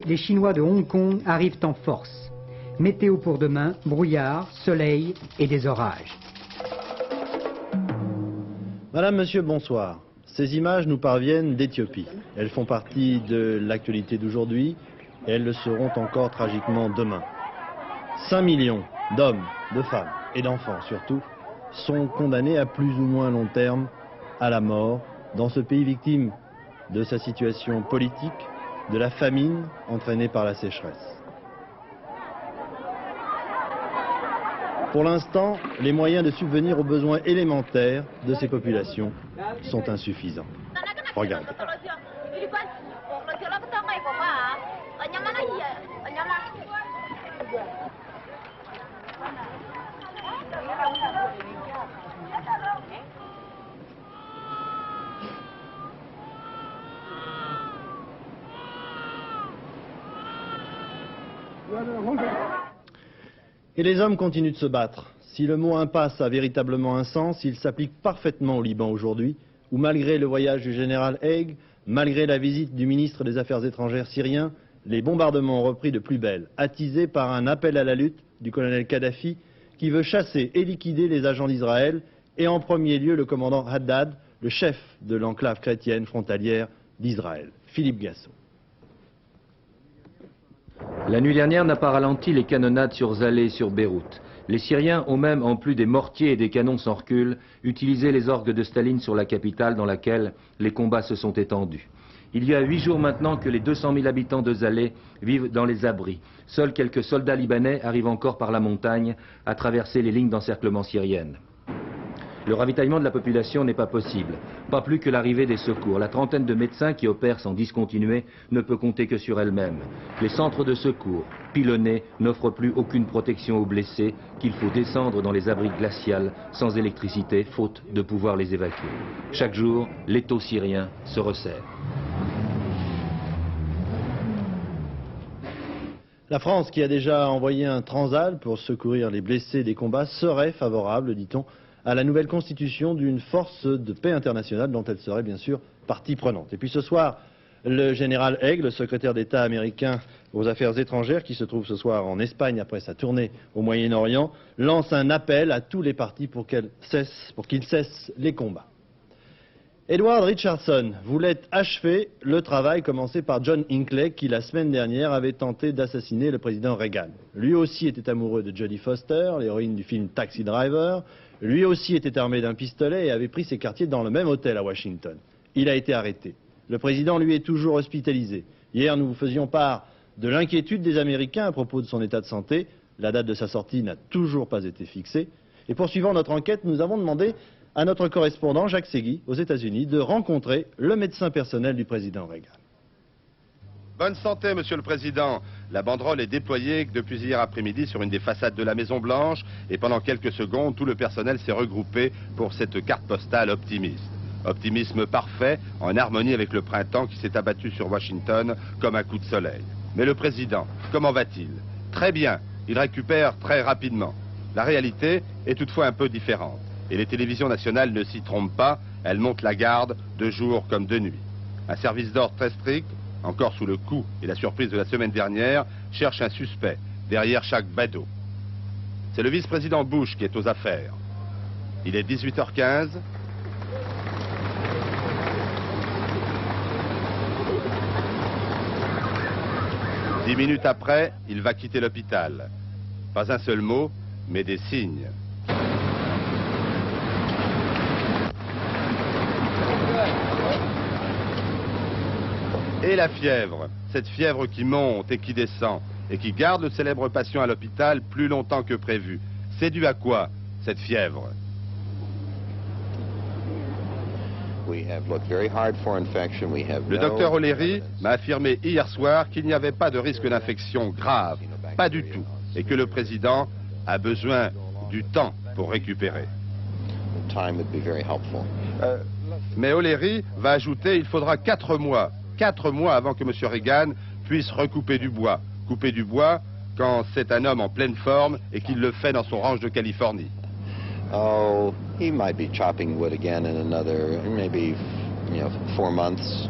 Les Chinois de Hong Kong arrivent en force. Météo pour demain, brouillard, soleil et des orages. Madame, Monsieur, bonsoir. Ces images nous parviennent d'Éthiopie. Elles font partie de l'actualité d'aujourd'hui et elles le seront encore tragiquement demain. 5 millions d'hommes, de femmes et d'enfants surtout sont condamnés à plus ou moins long terme à la mort dans ce pays victime de sa situation politique, de la famine entraînée par la sécheresse. Pour l'instant, les moyens de subvenir aux besoins élémentaires de ces populations sont insuffisants. Regardez. Et les hommes continuent de se battre. Si le mot impasse a véritablement un sens, il s'applique parfaitement au Liban aujourd'hui, où malgré le voyage du général Haig, malgré la visite du ministre des Affaires étrangères syrien, les bombardements ont repris de plus belle, attisés par un appel à la lutte du colonel Kadhafi, qui veut chasser et liquider les agents d'Israël, et en premier lieu le commandant Haddad, le chef de l'enclave chrétienne frontalière d'Israël. Philippe Gassot. La nuit dernière n'a pas ralenti les canonnades sur Zalé et sur Beyrouth. Les Syriens ont même, en plus des mortiers et des canons sans recul, utilisé les orgues de Staline sur la capitale dans laquelle les combats se sont étendus. Il y a 8 jours maintenant que les 200 000 habitants de Zalé vivent dans les abris. Seuls quelques soldats libanais arrivent encore par la montagne à traverser les lignes d'encerclement syriennes. Le ravitaillement de la population n'est pas possible, pas plus que l'arrivée des secours. La trentaine de médecins qui opèrent sans discontinuer ne peut compter que sur elle-même. Les centres de secours, pilonnés, n'offrent plus aucune protection aux blessés qu'il faut descendre dans les abris glaciales sans électricité, faute de pouvoir les évacuer. Chaque jour, l'étau syrien se resserre. La France, qui a déjà envoyé un Transal pour secourir les blessés des combats, serait favorable, dit-on, à la nouvelle constitution d'une force de paix internationale dont elle serait bien sûr partie prenante. Et puis ce soir, le général Haig, le secrétaire d'État américain aux affaires étrangères, qui se trouve ce soir en Espagne après sa tournée au Moyen-Orient, lance un appel à tous les partis pour qu'ils cessent les combats. Edward Richardson voulait achever le travail commencé par John Hinckley, qui la semaine dernière avait tenté d'assassiner le président Reagan. Lui aussi était amoureux de Jodie Foster, l'héroïne du film Taxi Driver. Lui aussi était armé d'un pistolet et avait pris ses quartiers dans le même hôtel à Washington. Il a été arrêté. Le président, lui, est toujours hospitalisé. Hier, nous vous faisions part de l'inquiétude des Américains à propos de son état de santé. La date de sa sortie n'a toujours pas été fixée. Et poursuivant notre enquête, nous avons demandé à notre correspondant Jacques Segui, aux États-Unis, de rencontrer le médecin personnel du président Reagan. Bonne santé, Monsieur le Président. La banderole est déployée depuis hier après-midi sur une des façades de la Maison-Blanche et pendant quelques secondes, tout le personnel s'est regroupé pour cette carte postale optimiste. Optimisme parfait, en harmonie avec le printemps qui s'est abattu sur Washington comme un coup de soleil. Mais le Président, comment va-t-il? Très bien, il récupère très rapidement. La réalité est toutefois un peu différente. Et les télévisions nationales ne s'y trompent pas, elles montent la garde de jour comme de nuit. Un service d'ordre très strict, encore sous le coup et la surprise de la semaine dernière, cherche un suspect derrière chaque badaud. C'est le vice-président Bush qui est aux affaires. Il est 18h15. Dix minutes après, il va quitter l'hôpital. Pas un seul mot, mais des signes. Et la fièvre, cette fièvre qui monte et qui descend, et qui garde le célèbre patient à l'hôpital plus longtemps que prévu. C'est dû à quoi, cette fièvre? Le docteur O'Leary m'a affirmé hier soir qu'il n'y avait pas de risque d'infection grave, pas du tout, et que le président a besoin du temps pour récupérer. Mais O'Leary va ajouter qu'il faudra 4 mois avant que M. Reagan puisse recouper du bois. Couper du bois quand c'est un homme en pleine forme et qu'il le fait dans son ranch de Californie. Oh, he might be chopping wood again in another, maybe, 4 months.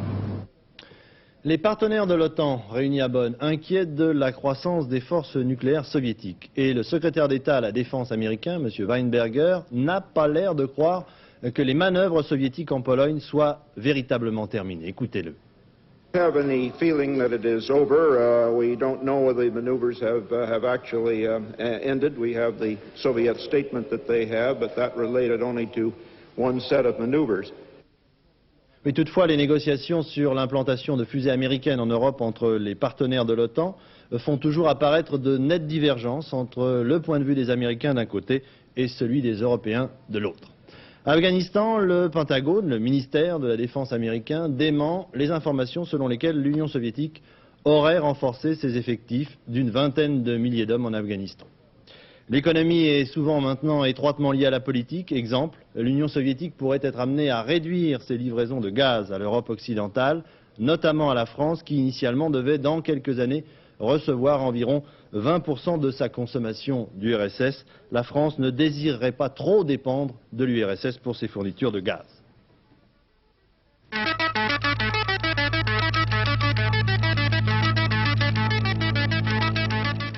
Les partenaires de l'OTAN réunis à Bonn inquiètent de la croissance des forces nucléaires soviétiques. Et le secrétaire d'État à la Défense américain, M. Weinberger, n'a pas l'air de croire que les manœuvres soviétiques en Pologne soient véritablement terminées. Écoutez-le. Have any feeling that it is over. We don't know whether the maneuvers have actually ended. We have the Soviet statement that they have, but that related only to one set of maneuvers. Mais toutefois, les négociations sur l'implantation de fusées américaines en Europe entre les partenaires de l'OTAN font toujours apparaître de nettes divergences entre le point de vue des Américains d'un côté et celui des Européens de l'autre. Afghanistan, le Pentagone, le ministère de la Défense américain, dément les informations selon lesquelles l'Union soviétique aurait renforcé ses effectifs d'une vingtaine de milliers d'hommes en Afghanistan. L'économie est souvent maintenant étroitement liée à la politique. Exemple, l'Union soviétique pourrait être amenée à réduire ses livraisons de gaz à l'Europe occidentale, notamment à la France, qui initialement devait, dans quelques années, recevoir environ 20% de sa consommation d'URSS. La France ne désirerait pas trop dépendre de l'URSS pour ses fournitures de gaz.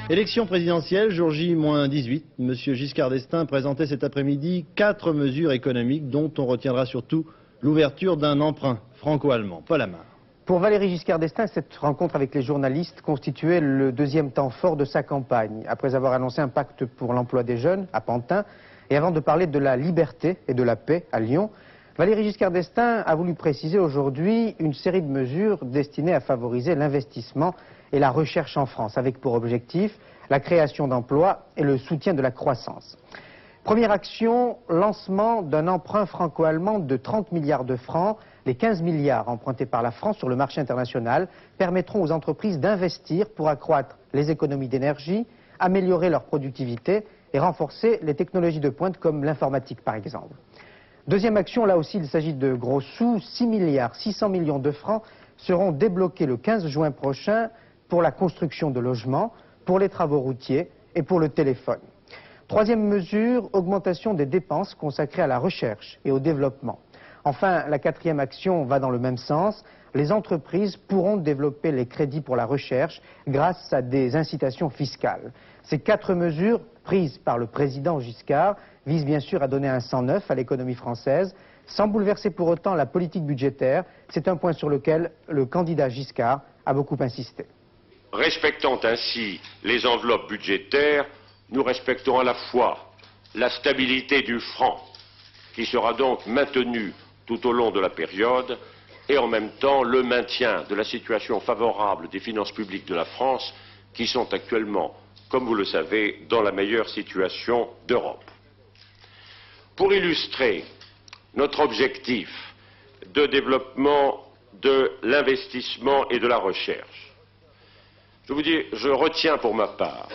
Élection présidentielle, jour J-18, M. Giscard d'Estaing présentait cet après-midi 4 mesures économiques dont on retiendra surtout l'ouverture d'un emprunt franco-allemand. Paul Amar. Pour Valéry Giscard d'Estaing, cette rencontre avec les journalistes constituait le deuxième temps fort de sa campagne. Après avoir annoncé un pacte pour l'emploi des jeunes à Pantin et avant de parler de la liberté et de la paix à Lyon, Valéry Giscard d'Estaing a voulu préciser aujourd'hui une série de mesures destinées à favoriser l'investissement et la recherche en France, avec pour objectif la création d'emplois et le soutien de la croissance. Première action, lancement d'un emprunt franco-allemand de 30 milliards de francs. Les 15 milliards empruntés par la France sur le marché international permettront aux entreprises d'investir pour accroître les économies d'énergie, améliorer leur productivité et renforcer les technologies de pointe comme l'informatique par exemple. Deuxième action, là aussi il s'agit de gros sous, 6 milliards 600 millions de francs seront débloqués le 15 juin prochain pour la construction de logements, pour les travaux routiers et pour le téléphone. Troisième mesure, augmentation des dépenses consacrées à la recherche et au développement. Enfin, la quatrième action va dans le même sens. Les entreprises pourront développer les crédits pour la recherche grâce à des incitations fiscales. Ces 4 mesures, prises par le président Giscard, visent bien sûr à donner un sang neuf à l'économie française, sans bouleverser pour autant la politique budgétaire. C'est un point sur lequel le candidat Giscard a beaucoup insisté. Respectant ainsi les enveloppes budgétaires, nous respectons à la fois la stabilité du franc, qui sera donc maintenue tout au long de la période, et en même temps le maintien de la situation favorable des finances publiques de la France, qui sont actuellement, comme vous le savez, dans la meilleure situation d'Europe. Pour illustrer notre objectif de développement de l'investissement et de la recherche, je vous dis, je retiens pour ma part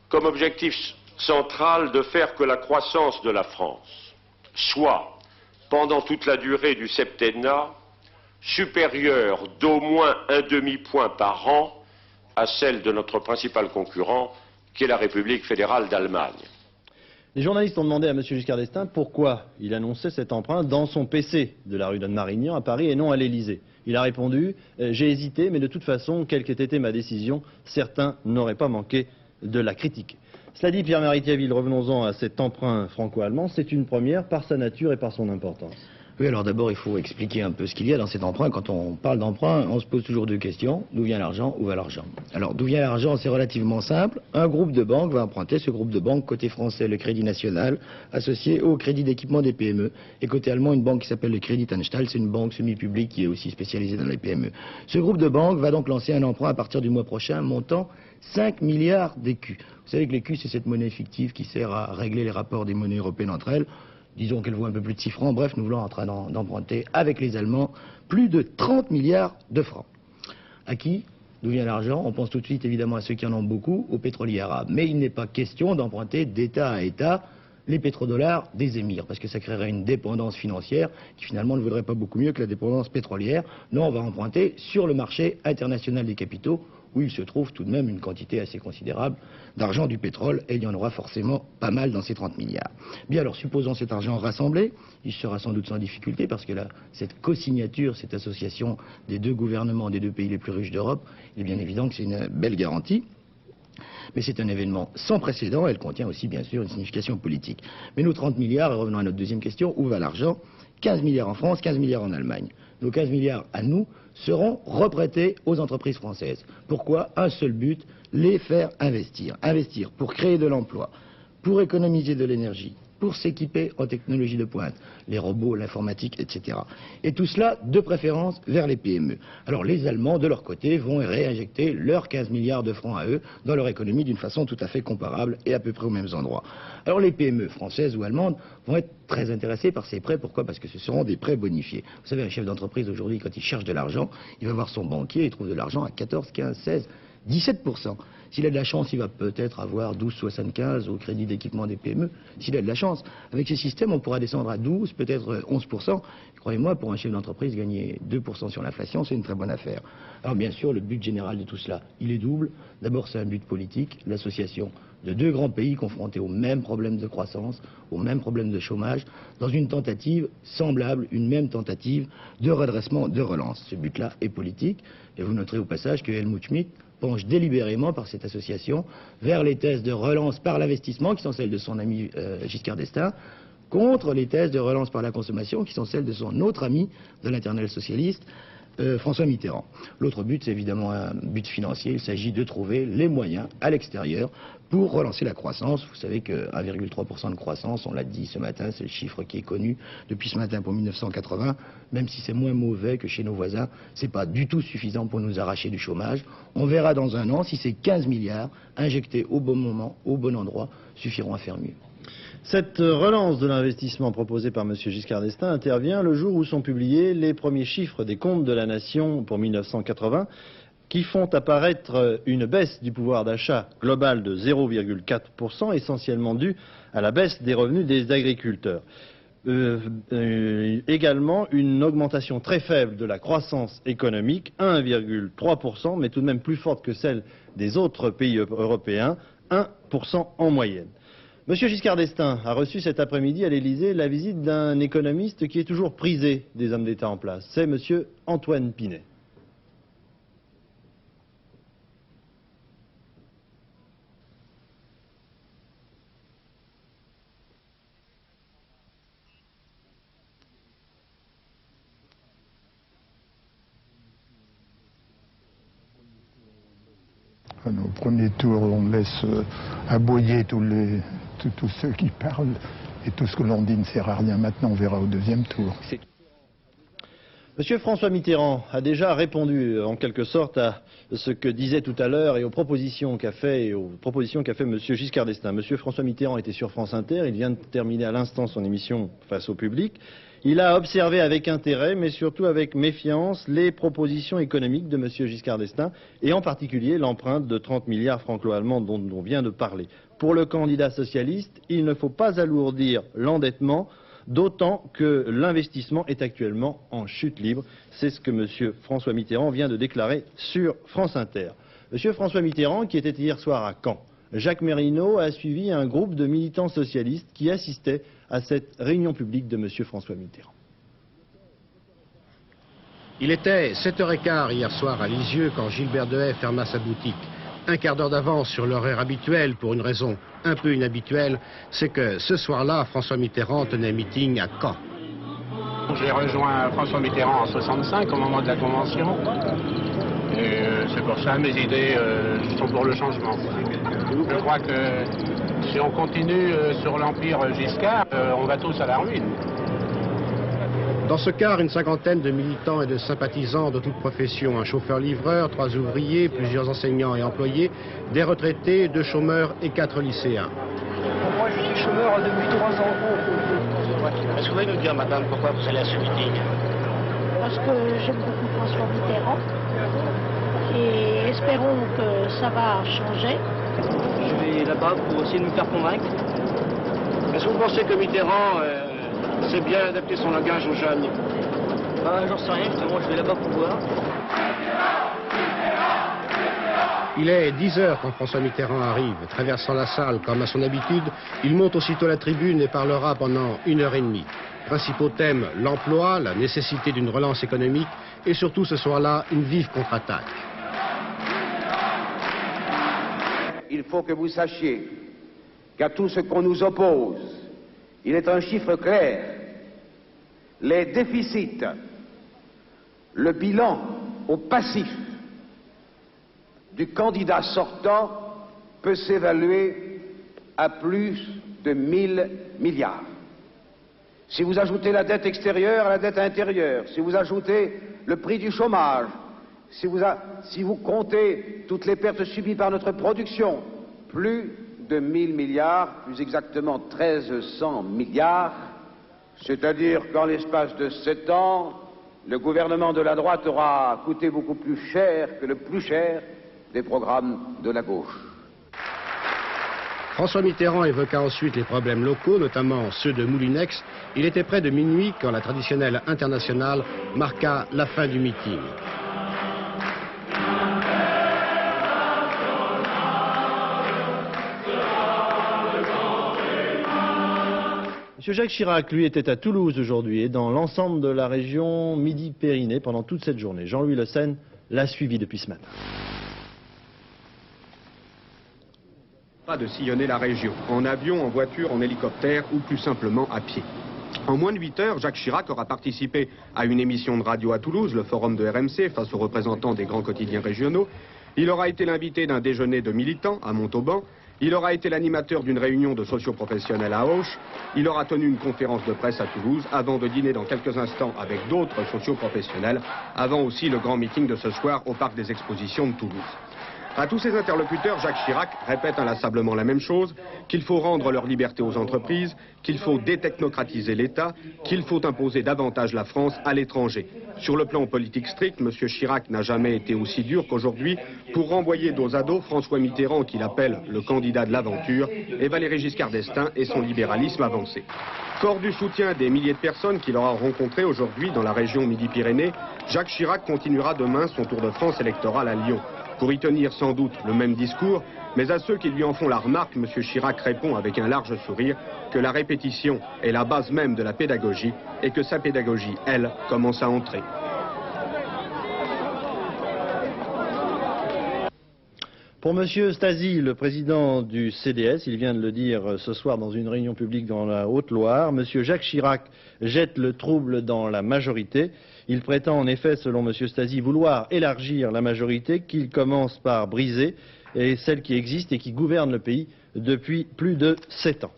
comme objectif central de faire que la croissance de la France soit, pendant toute la durée du septennat, supérieure d'au moins un demi-point par an à celle de notre principal concurrent, qui est la République fédérale d'Allemagne. Les journalistes ont demandé à M. Giscard d'Estaing pourquoi il annonçait cet emprunt dans son PC de la rue d'Anne-Marignan à Paris et non à l'Élysée. Il a répondu « J'ai hésité, mais de toute façon, quelle qu'ait été ma décision, certains n'auraient pas manqué de la critiquer. » Cela dit, Pierre-Marie Thiaville, revenons-en à cet emprunt franco-allemand. C'est une première par sa nature et par son importance. Oui, alors d'abord, il faut expliquer un peu ce qu'il y a dans cet emprunt. Quand on parle d'emprunt, on se pose toujours 2 questions. D'où vient l'argent? Où va l'argent? Alors, d'où vient l'argent? C'est relativement simple. Un groupe de banques va emprunter. Ce groupe de banques, côté français, le Crédit National, associé au Crédit d'équipement des PME. Et côté allemand, une banque qui s'appelle le Crédit Anstalt. C'est une banque semi-publique qui est aussi spécialisée dans les PME. Ce groupe de banques va donc lancer un emprunt à partir du mois prochain, montant 5 milliards d'écus. Vous savez que l'écu, c'est cette monnaie fictive qui sert à régler les rapports des monnaies européennes entre elles. Disons qu'elle vaut un peu plus de 6 francs. Bref, nous voulons en train d'emprunter avec les Allemands plus de 30 milliards de francs. À qui? D'où vient l'argent? On pense tout de suite évidemment à ceux qui en ont beaucoup, aux pétroliers arabes. Mais il n'est pas question d'emprunter d'État à État. les pétrodollars des émirs, parce que ça créerait une dépendance financière qui finalement ne vaudrait pas beaucoup mieux que la dépendance pétrolière. Non, on va emprunter sur le marché international des capitaux, où il se trouve tout de même une quantité assez considérable d'argent du pétrole, et il y en aura forcément pas mal dans ces 30 milliards. Bien alors, supposons cet argent rassemblé, il sera sans doute sans difficulté, parce que là, cette co-signature, cette association des deux gouvernements des deux pays les plus riches d'Europe, il est bien évident que c'est une belle garantie. Mais c'est un événement sans précédent, elle contient aussi bien sûr une signification politique. Mais nos 30 milliards, et revenons à notre deuxième question, où va l'argent? 15 milliards en France, 15 milliards en Allemagne. Nos 15 milliards à nous seront reprêtés aux entreprises françaises. Pourquoi? Un seul but, les faire investir. Investir pour créer de l'emploi, pour économiser de l'énergie, pour s'équiper en technologie de pointe, les robots, l'informatique, etc. Et tout cela, de préférence, vers les PME. Alors les Allemands, de leur côté, vont réinjecter leurs 15 milliards de francs à eux dans leur économie d'une façon tout à fait comparable et à peu près aux mêmes endroits. Alors les PME françaises ou allemandes vont être très intéressées par ces prêts. Pourquoi? Parce que ce seront des prêts bonifiés. Vous savez, un chef d'entreprise aujourd'hui, quand il cherche de l'argent, il va voir son banquier, il trouve de l'argent à 14, 15, 16, 17%. S'il a de la chance, il va peut-être avoir 12,75 au crédit d'équipement des PME. S'il a de la chance. Avec ces systèmes, on pourra descendre à 12, peut-être 11%. Croyez-moi, pour un chef d'entreprise, gagner 2% sur l'inflation, c'est une très bonne affaire. Alors bien sûr, le but général de tout cela, il est double. D'abord, c'est un but politique, l'association de deux grands pays confrontés aux mêmes problèmes de croissance, aux mêmes problèmes de chômage, dans une tentative semblable, une même tentative de redressement, de relance. Ce but-là est politique. Et vous noterez au passage que Helmut Schmidt penche délibérément par cette association vers les thèses de relance par l'investissement, qui sont celles de son ami Giscard d'Estaing, contre les thèses de relance par la consommation, qui sont celles de son autre ami de l'internel socialiste, François Mitterrand. L'autre but, c'est évidemment un but financier. Il s'agit de trouver les moyens à l'extérieur pour relancer la croissance. Vous savez que 1,3% de croissance, on l'a dit ce matin, c'est le chiffre qui est connu depuis ce matin pour 1980. Même si c'est moins mauvais que chez nos voisins, c'est pas du tout suffisant pour nous arracher du chômage. On verra dans un an si ces 15 milliards injectés au bon moment, au bon endroit, suffiront à faire mieux. Cette relance de l'investissement proposée par M. Giscard d'Estaing intervient le jour où sont publiés les premiers chiffres des comptes de la nation pour 1980, qui font apparaître une baisse du pouvoir d'achat global de 0,4%, essentiellement due à la baisse des revenus des agriculteurs. Également une augmentation très faible de la croissance économique, 1,3%, mais tout de même plus forte que celle des autres pays européens, 1% en moyenne. Monsieur Giscard d'Estaing a reçu cet après-midi à l'Élysée la visite d'un économiste qui est toujours prisé des hommes d'État en place. C'est monsieur Antoine Pinay. Au premier tour, on laisse aboyer tous ceux qui parlent et tout ce que l'on dit ne sert à rien. Maintenant, on verra au deuxième tour. Monsieur François Mitterrand a déjà répondu en quelque sorte à ce que disait tout à l'heure et aux propositions qu'a fait Monsieur Giscard d'Estaing. Monsieur François Mitterrand était sur France Inter, il vient de terminer à l'instant son émission face au public. Il a observé avec intérêt, mais surtout avec méfiance, les propositions économiques de M. Giscard d'Estaing, et en particulier l'empreinte de 30 milliards franco-allemands dont on vient de parler. Pour le candidat socialiste, il ne faut pas alourdir l'endettement, d'autant que l'investissement est actuellement en chute libre. C'est ce que M. François Mitterrand vient de déclarer sur France Inter. M. François Mitterrand, qui était hier soir à Caen, Jacques Mérineau a suivi un groupe de militants socialistes qui assistaient à cette réunion publique de M. François Mitterrand. Il était 7h15 hier soir à Lisieux quand Gilbert Dehaye ferma sa boutique. Un quart d'heure d'avance sur l'horaire habituel pour une raison un peu inhabituelle, c'est que ce soir-là, François Mitterrand tenait meeting à Caen. J'ai rejoint François Mitterrand en 65 au moment de la Convention. Et c'est pour ça mes idées sont pour le changement. Je crois que si on continue sur l'empire Giscard, on va tous à la ruine. Dans ce quart, une cinquantaine de militants et de sympathisants de toutes professions. Un chauffeur-livreur, 3 ouvriers, plusieurs enseignants et employés, des retraités, 2 chômeurs et 4 lycéens. Moi, je suis chômeur depuis 3 ans. Est-ce que vous pouvez nous dire, madame, pourquoi vous allez à ce meeting? Parce que j'aime beaucoup François Mitterrand. Et espérons que ça va changer. Je vais là-bas pour essayer de me faire convaincre. Est-ce que vous pensez que Mitterrand sait bien adapter son langage aux jeunes? J'en sais rien, justement, je vais là-bas pour voir. Il est 10 heures quand François Mitterrand arrive. Traversant la salle comme à son habitude, il monte aussitôt à la tribune et parlera pendant 1h30. Principaux thèmes, l'emploi, la nécessité d'une relance économique et surtout ce soir-là, une vive contre-attaque. Il faut que vous sachiez qu'à tout ce qu'on nous oppose, il est un chiffre clair. Les déficits, le bilan au passif du candidat sortant peut s'évaluer à plus de 1000 milliards. Si vous ajoutez la dette extérieure à la dette intérieure, si vous ajoutez le prix du chômage, si vous comptez toutes les pertes subies par notre production, plus de 1000 milliards, plus exactement 1300 milliards, c'est-à-dire qu'en l'espace de 7 ans, le gouvernement de la droite aura coûté beaucoup plus cher que le plus cher des programmes de la gauche. François Mitterrand évoqua ensuite les problèmes locaux, notamment ceux de Moulinex. Il était près de minuit quand la traditionnelle internationale marqua la fin du meeting. M. Jacques Chirac, lui, était à Toulouse aujourd'hui et dans l'ensemble de la région Midi-Pyrénées pendant toute cette journée. Jean-Louis Le Senne l'a suivi depuis ce matin. Pas de sillonner la région, en avion, en voiture, en hélicoptère ou plus simplement à pied. En moins de 8 heures, Jacques Chirac aura participé à une émission de radio à Toulouse, le forum de RMC, face aux représentants des grands quotidiens régionaux. Il aura été l'invité d'un déjeuner de militants à Montauban. Il aura été l'animateur d'une réunion de socioprofessionnels à Auch. Il aura tenu une conférence de presse à Toulouse avant de dîner dans quelques instants avec d'autres socioprofessionnels, avant aussi le grand meeting de ce soir au parc des expositions de Toulouse. À tous ces interlocuteurs, Jacques Chirac répète inlassablement la même chose, qu'il faut rendre leur liberté aux entreprises, qu'il faut détechnocratiser l'État, qu'il faut imposer davantage la France à l'étranger. Sur le plan politique strict, M. Chirac n'a jamais été aussi dur qu'aujourd'hui pour renvoyer dos à dos François Mitterrand, qu'il appelle le candidat de l'aventure, et Valéry Giscard d'Estaing et son libéralisme avancé. Fort du soutien des milliers de personnes qu'il aura rencontrées aujourd'hui dans la région Midi-Pyrénées, Jacques Chirac continuera demain son tour de France électoral à Lyon. Pour y tenir sans doute le même discours, mais à ceux qui lui en font la remarque, M. Chirac répond avec un large sourire que la répétition est la base même de la pédagogie et que sa pédagogie, elle, commence à entrer. Pour M. Stasi, le président du CDS, il vient de le dire ce soir dans une réunion publique dans la Haute-Loire, M. Jacques Chirac jette le trouble dans la majorité. Il prétend en effet, selon M. Stasi, vouloir élargir la majorité qu'il commence par briser, et celle qui existe et qui gouverne le pays depuis plus de 7 ans.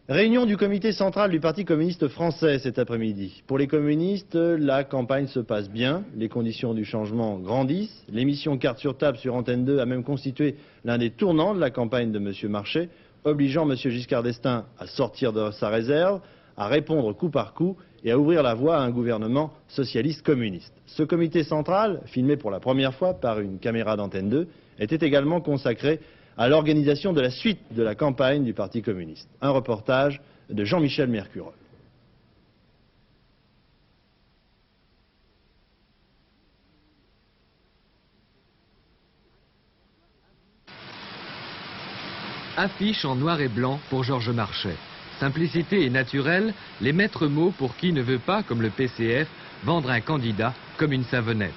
Réunion du comité central du Parti communiste français cet après-midi. Pour les communistes, la campagne se passe bien, les conditions du changement grandissent. L'émission Carte sur table sur Antenne 2 a même constitué l'un des tournants de la campagne de M. Marchais, obligeant M. Giscard d'Estaing à sortir de sa réserve, à répondre coup par coup et à ouvrir la voie à un gouvernement socialiste communiste. Ce comité central, filmé pour la première fois par une caméra d'Antenne 2, était également consacré à l'organisation de la suite de la campagne du Parti communiste. Un reportage de Jean-Michel Mercurol. Affiche en noir et blanc pour Georges Marchais. Simplicité et naturel, les maîtres mots pour qui ne veut pas, comme le PCF, vendre un candidat comme une savonnette.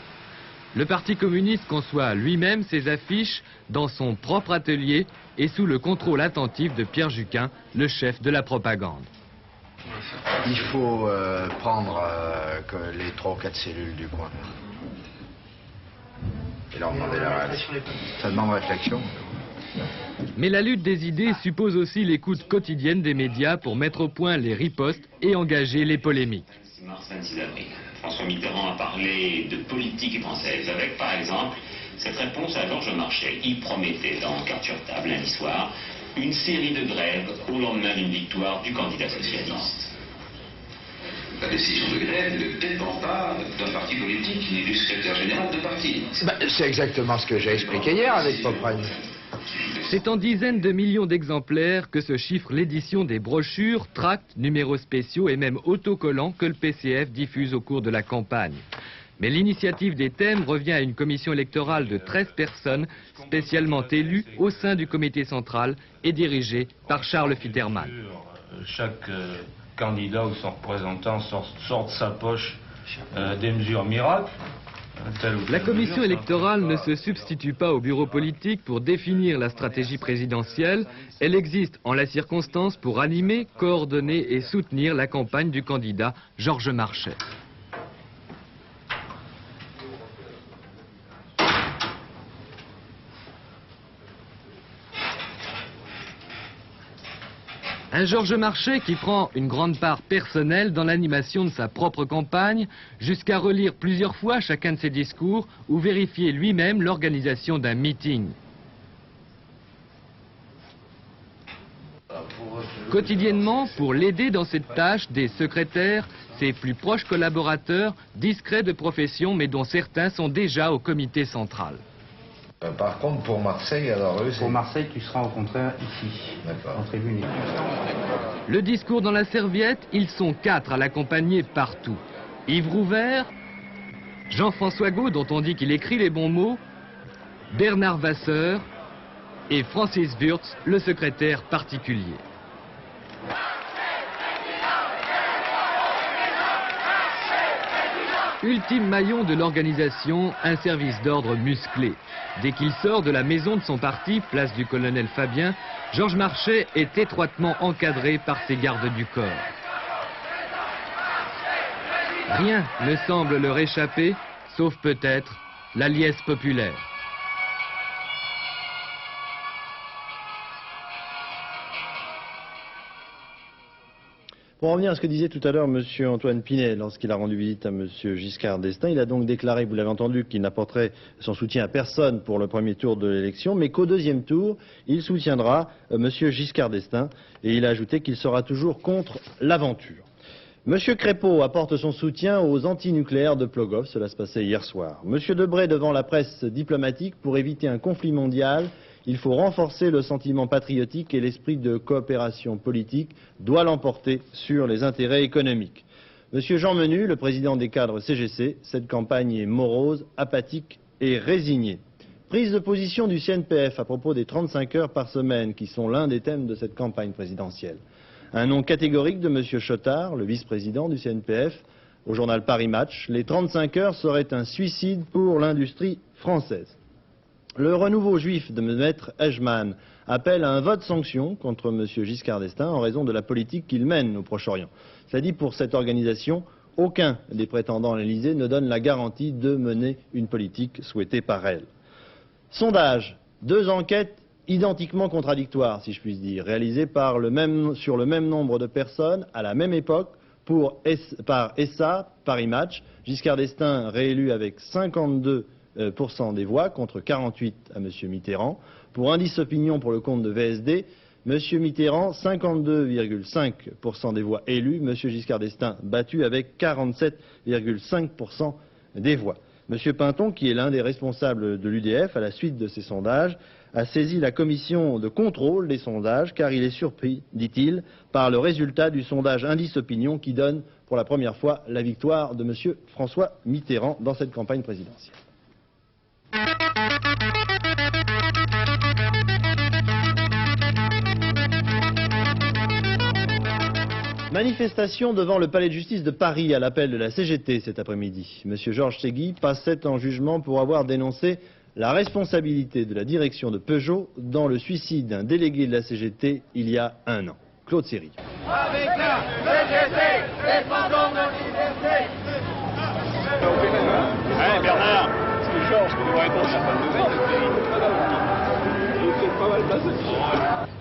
Le Parti communiste conçoit lui-même ses affiches dans son propre atelier et sous le contrôle attentif de Pierre Juquin, le chef de la propagande. Il faut prendre les 3 ou 4 cellules du coin et leur demander la réaction. Ça demande réflexion. Mais la lutte des idées suppose aussi l'écoute quotidienne des médias pour mettre au point les ripostes et engager les polémiques. Mars 26 avril. François Mitterrand a parlé de politique française avec, par exemple, cette réponse à Georges Marchais. Il promettait dans Carte sur table lundi soir une série de grèves au lendemain d'une victoire du candidat socialiste. La décision de grève ne dépend pas d'un parti politique ni du secrétaire général de parti. C'est exactement ce que j'ai expliqué hier avec Poprenne. C'est en dizaines de millions d'exemplaires que se chiffre l'édition des brochures, tracts, numéros spéciaux et même autocollants que le PCF diffuse au cours de la campagne. Mais l'initiative des thèmes revient à une commission électorale de 13 personnes spécialement élues au sein du comité central et dirigée par Charles Fitterman. Chaque candidat ou son représentant sort de sa poche des mesures miracles. La commission électorale ne se substitue pas au bureau politique pour définir la stratégie présidentielle. Elle existe en la circonstance pour animer, coordonner et soutenir la campagne du candidat Georges Marchais. Un Georges Marchais qui prend une grande part personnelle dans l'animation de sa propre campagne, jusqu'à relire plusieurs fois chacun de ses discours ou vérifier lui-même l'organisation d'un meeting. Quotidiennement, pour l'aider dans cette tâche, des secrétaires, ses plus proches collaborateurs, discrets de profession mais dont certains sont déjà au comité central. Par contre, pour Marseille, alors eux, pour Marseille, tu seras au contraire ici, en tribune. Le discours dans la serviette, ils sont 4 à l'accompagner partout. Yves Rouvert, Jean-François Gault, dont on dit qu'il écrit les bons mots, Bernard Vasseur et Francis Wurtz, le secrétaire particulier. Ultime maillon de l'organisation, un service d'ordre musclé. Dès qu'il sort de la maison de son parti, place du colonel Fabien, Georges Marchais est étroitement encadré par ses gardes du corps. Rien ne semble leur échapper, sauf peut-être la liesse populaire. Pour en revenir à ce que disait tout à l'heure M. Antoine Pinet lorsqu'il a rendu visite à M. Giscard d'Estaing, il a donc déclaré, vous l'avez entendu, qu'il n'apporterait son soutien à personne pour le premier tour de l'élection, mais qu'au deuxième tour, il soutiendra M. Giscard d'Estaing et il a ajouté qu'il sera toujours contre l'aventure. M. Crépeau apporte son soutien aux antinucléaires de Plogoff, cela se passait hier soir. M. Debré devant la presse diplomatique, pour éviter un conflit mondial, il faut renforcer le sentiment patriotique et l'esprit de coopération politique doit l'emporter sur les intérêts économiques. Monsieur Jean Menu, le président des cadres CGC, cette campagne est morose, apathique et résignée. Prise de position du CNPF à propos des 35 heures par semaine qui sont l'un des thèmes de cette campagne présidentielle. Un nom catégorique de monsieur Chotard, le vice-président du CNPF, au journal Paris Match. Les 35 heures seraient un suicide pour l'industrie française. Le renouveau juif de Maître Hejman appelle à un vote sanction contre M. Giscard d'Estaing en raison de la politique qu'il mène au Proche-Orient. Cela dit, pour cette organisation, aucun des prétendants à l'Élysée ne donne la garantie de mener une politique souhaitée par elle. Sondage, 2 enquêtes identiquement contradictoires, si je puis dire, réalisées sur le même nombre de personnes à la même époque par ESSA, Paris Match. Giscard d'Estaing réélu avec 52% des voix contre 48 à M. Mitterrand. Pour indice opinion pour le compte de VSD, M. Mitterrand, 52,5% des voix élus, M. Giscard d'Estaing battu avec 47,5% des voix. M. Pinton, qui est l'un des responsables de l'UDF à la suite de ces sondages, a saisi la commission de contrôle des sondages car il est surpris, dit-il, par le résultat du sondage Indice Opinion qui donne pour la première fois la victoire de M. François Mitterrand dans cette campagne présidentielle. Manifestation devant le palais de justice de Paris à l'appel de la CGT cet après-midi. M. Georges Segui passait en jugement pour avoir dénoncé la responsabilité de la direction de Peugeot dans le suicide d'un délégué de la CGT il y a 1 an. Claude Séry. Avec la CGT, défendons nos libertés. Allez Bernard, c'est Georges qui nous répond, ça pas de nouvelles.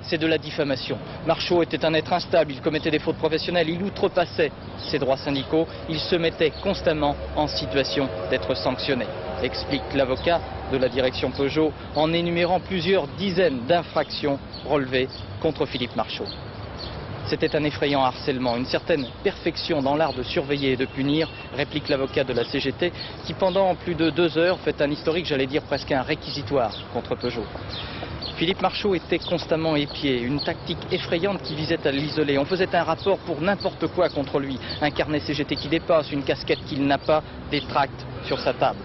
C'est de la diffamation. Marchot était un être instable, il commettait des fautes professionnelles, il outrepassait ses droits syndicaux, il se mettait constamment en situation d'être sanctionné, explique l'avocat de la direction Peugeot en énumérant plusieurs dizaines d'infractions relevées contre Philippe Marchot. C'était un effrayant harcèlement, une certaine perfection dans l'art de surveiller et de punir, réplique l'avocat de la CGT, qui pendant plus de 2 heures fait un historique, j'allais dire presque un réquisitoire contre Peugeot. Philippe Marchaud était constamment épié, une tactique effrayante qui visait à l'isoler. On faisait un rapport pour n'importe quoi contre lui. Un carnet CGT qui dépasse, une casquette qu'il n'a pas, des tracts sur sa table.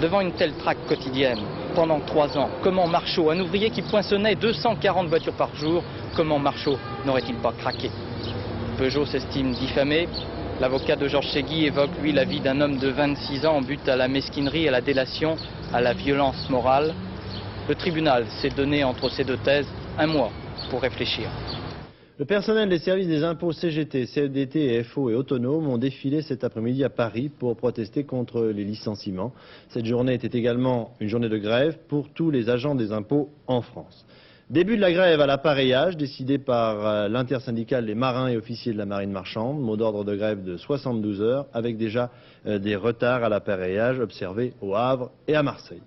Devant une telle traque quotidienne, pendant 3 ans, comment Marchaud, un ouvrier qui poinçonnait 240 voitures par jour, comment Marchaud n'aurait-il pas craqué? Peugeot s'estime diffamé. L'avocat de Georges Segui évoque, lui, la vie d'un homme de 26 ans en but à la mesquinerie, à la délation, à la violence morale. Le tribunal s'est donné entre ces deux thèses 1 mois pour réfléchir. Le personnel des services des impôts CGT, CFDT, FO et autonomes ont défilé cet après-midi à Paris pour protester contre les licenciements. Cette journée était également une journée de grève pour tous les agents des impôts en France. Début de la grève à l'appareillage, décidé par l'intersyndicale des marins et officiers de la marine marchande. Mot d'ordre de grève de 72 heures, avec déjà des retards à l'appareillage observés au Havre et à Marseille.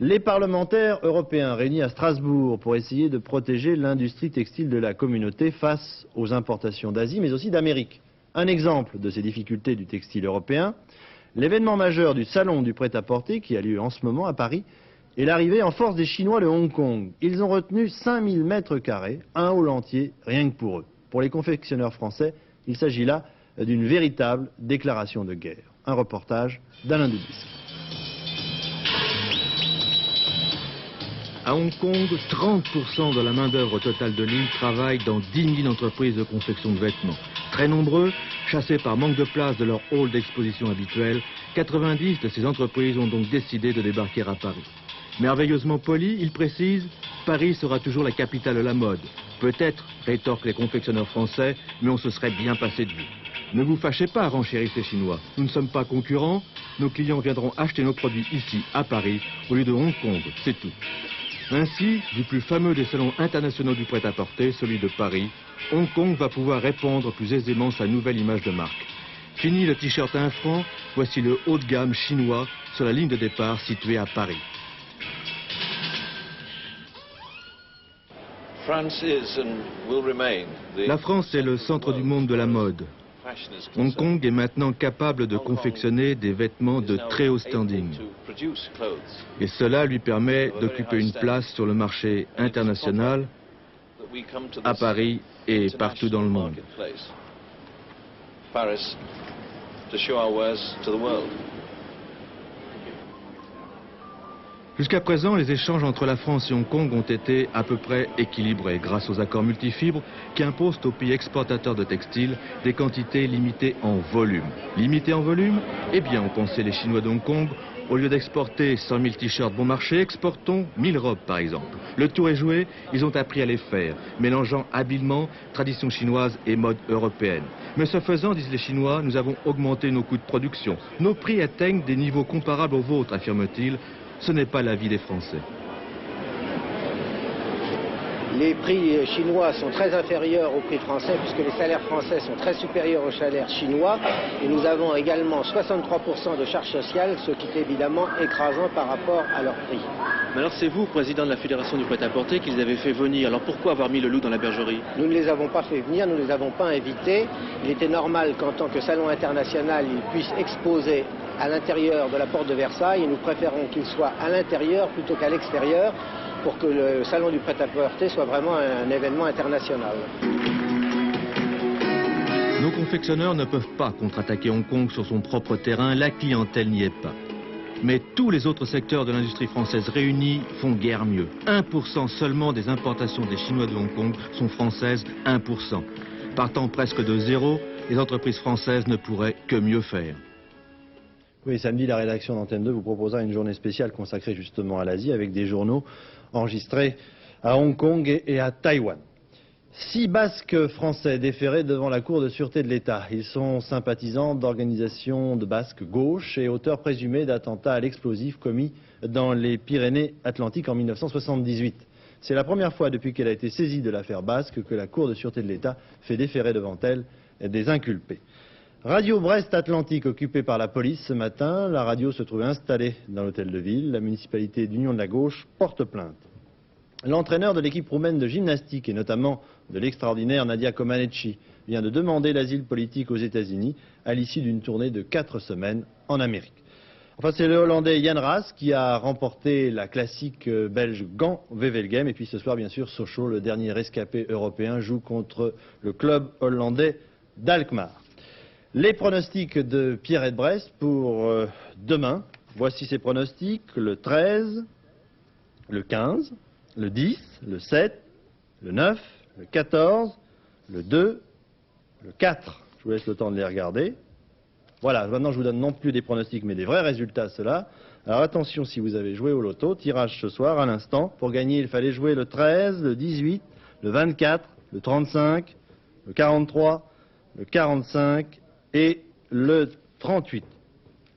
Les parlementaires européens réunis à Strasbourg pour essayer de protéger l'industrie textile de la communauté face aux importations d'Asie, mais aussi d'Amérique. Un exemple de ces difficultés du textile européen, l'événement majeur du salon du prêt-à-porter qui a lieu en ce moment à Paris, et l'arrivée en force des Chinois de Hong Kong. Ils ont retenu 5000 mètres carrés, un hall entier, rien que pour eux. Pour les confectionneurs français, il s'agit là d'une véritable déclaration de guerre. Un reportage d'Alain Dubis. À Hong Kong, 30% de la main-d'œuvre totale de l'île travaille dans 10 000 entreprises de confection de vêtements. Très nombreux, chassés par manque de place de leur hall d'exposition habituel, 90 de ces entreprises ont donc décidé de débarquer à Paris. Merveilleusement poli, il précise, Paris sera toujours la capitale de la mode. Peut-être, rétorquent les confectionneurs français, mais on se serait bien passé de vue. Ne vous fâchez pas, renchérissent les Chinois. Nous ne sommes pas concurrents, nos clients viendront acheter nos produits ici, à Paris, au lieu de Hong Kong, c'est tout. Ainsi, du plus fameux des salons internationaux du prêt-à-porter, celui de Paris, Hong Kong va pouvoir répandre plus aisément sa nouvelle image de marque. Fini le t-shirt à 1 franc, voici le haut de gamme chinois sur la ligne de départ située à Paris. La France est le centre du monde de la mode. Hong Kong est maintenant capable de confectionner des vêtements de très haut standing. Et cela lui permet d'occuper une place sur le marché international, à Paris et partout dans le monde. Jusqu'à présent, les échanges entre la France et Hong Kong ont été à peu près équilibrés grâce aux accords multifibres qui imposent aux pays exportateurs de textiles des quantités limitées en volume. Limitées en volume? Eh bien, ont pensé les Chinois de Hong Kong, au lieu d'exporter 100 000 t-shirts bon marché, exportons 1000 robes par exemple. Le tour est joué, ils ont appris à les faire, mélangeant habilement tradition chinoise et mode européenne. Mais ce faisant, disent les Chinois, nous avons augmenté nos coûts de production. Nos prix atteignent des niveaux comparables aux vôtres, affirme-t-il. Ce n'est pas l'avis des Français. Les prix chinois sont très inférieurs aux prix français puisque les salaires français sont très supérieurs aux salaires chinois et nous avons également 63% de charges sociales, ce qui est évidemment écrasant par rapport à leurs prix. Mais alors c'est vous, président de la Fédération du prêt-à-porter, qui les avez fait venir. Alors pourquoi avoir mis le loup dans la bergerie? Nous ne les avons pas fait venir, nous ne les avons pas invités. Il était normal qu'en tant que salon international, ils puissent exposer à l'intérieur de la porte de Versailles et nous préférons qu'ils soient à l'intérieur plutôt qu'à l'extérieur pour que le salon du prêt-à-porter soit vraiment un événement international. Nos confectionneurs ne peuvent pas contre-attaquer Hong Kong sur son propre terrain, la clientèle n'y est pas. Mais tous les autres secteurs de l'industrie française réunis font guère mieux. 1% seulement des importations des Chinois de Hong Kong sont françaises, 1%. Partant presque de zéro, les entreprises françaises ne pourraient que mieux faire. Oui, samedi, la rédaction d'Antenne 2 vous proposera une journée spéciale consacrée justement à l'Asie avec des journaux enregistrés à Hong Kong et à Taïwan. 6 Basques français déférés devant la Cour de sûreté de l'État. Ils sont sympathisants d'organisations de Basques gauche et auteurs présumés d'attentats à l'explosif commis dans les Pyrénées-Atlantiques en 1978. C'est la première fois depuis qu'elle a été saisie de l'affaire basque que la Cour de sûreté de l'État fait déférer devant elle des inculpés. Radio Brest Atlantique occupée par la police ce matin. La radio se trouvait installée dans l'hôtel de ville. La municipalité d'Union de la Gauche porte plainte. L'entraîneur de l'équipe roumaine de gymnastique et notamment de l'extraordinaire Nadia Comaneci vient de demander l'asile politique aux États-Unis à l'issue d'une tournée de 4 semaines en Amérique. Enfin, c'est le Hollandais Jan Raas qui a remporté la classique belge Gand-Wevelgem. Et puis ce soir, bien sûr, Sochaux, le dernier rescapé européen, joue contre le club hollandais d'Alkmaar. Les pronostics de Pierre Brest pour demain. Voici ses pronostics: le 13, le 15, le 10, le 7, le 9, le 14, le 2, le 4. Je vous laisse le temps de les regarder. Voilà, maintenant je vous donne non plus des pronostics mais des vrais résultats, ceux-là. Alors attention, si vous avez joué au loto, tirage ce soir à l'instant. Pour gagner, il fallait jouer le 13, le 18, le 24, le 35, le 43, le 45 et le 38.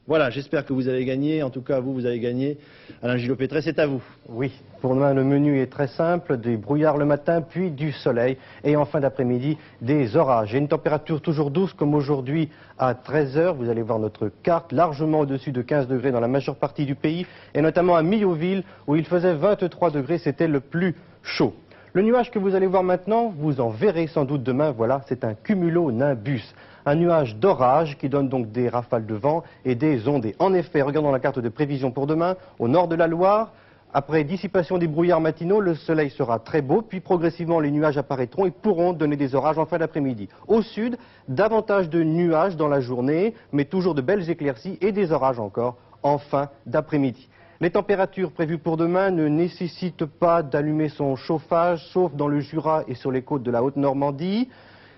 Voilà, j'espère que vous avez gagné. En tout cas, vous avez gagné. Alain Gillot-Pétré, c'est à vous. Oui, pour demain, le menu est très simple. Des brouillards le matin, puis du soleil. Et en fin d'après-midi, des orages. Et une température toujours douce comme aujourd'hui à 13h. Vous allez voir notre carte, largement au-dessus de 15 degrés dans la majeure partie du pays. Et notamment à Milhauville, où il faisait 23 degrés. C'était le plus chaud. Le nuage que vous allez voir maintenant, vous en verrez sans doute demain. Voilà, c'est un cumulonimbus. Un nuage d'orage qui donne donc des rafales de vent et des ondées. En effet, regardons la carte de prévision pour demain, au nord de la Loire, après dissipation des brouillards matinaux, le soleil sera très beau, puis progressivement les nuages apparaîtront et pourront donner des orages en fin d'après-midi. Au sud, davantage de nuages dans la journée, mais toujours de belles éclaircies et des orages encore en fin d'après-midi. Les températures prévues pour demain ne nécessitent pas d'allumer son chauffage, sauf dans le Jura et sur les côtes de la Haute-Normandie.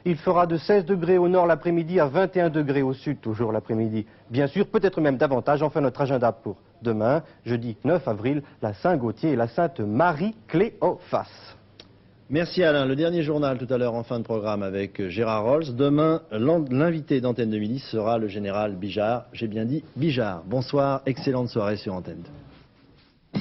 Il fera de 16 degrés au nord l'après-midi à 21 degrés au sud, toujours l'après-midi. Bien sûr, peut-être même davantage. Enfin, notre agenda pour demain, jeudi 9 avril, la Saint-Gauthier et la Sainte-Marie Cléophas. Merci Alain. Le dernier journal tout à l'heure en fin de programme avec Gérard Rolls. Demain, l'invité d'Antenne de Midi sera le général Bijard. J'ai bien dit Bijard. Bonsoir, excellente soirée sur Antenne 2.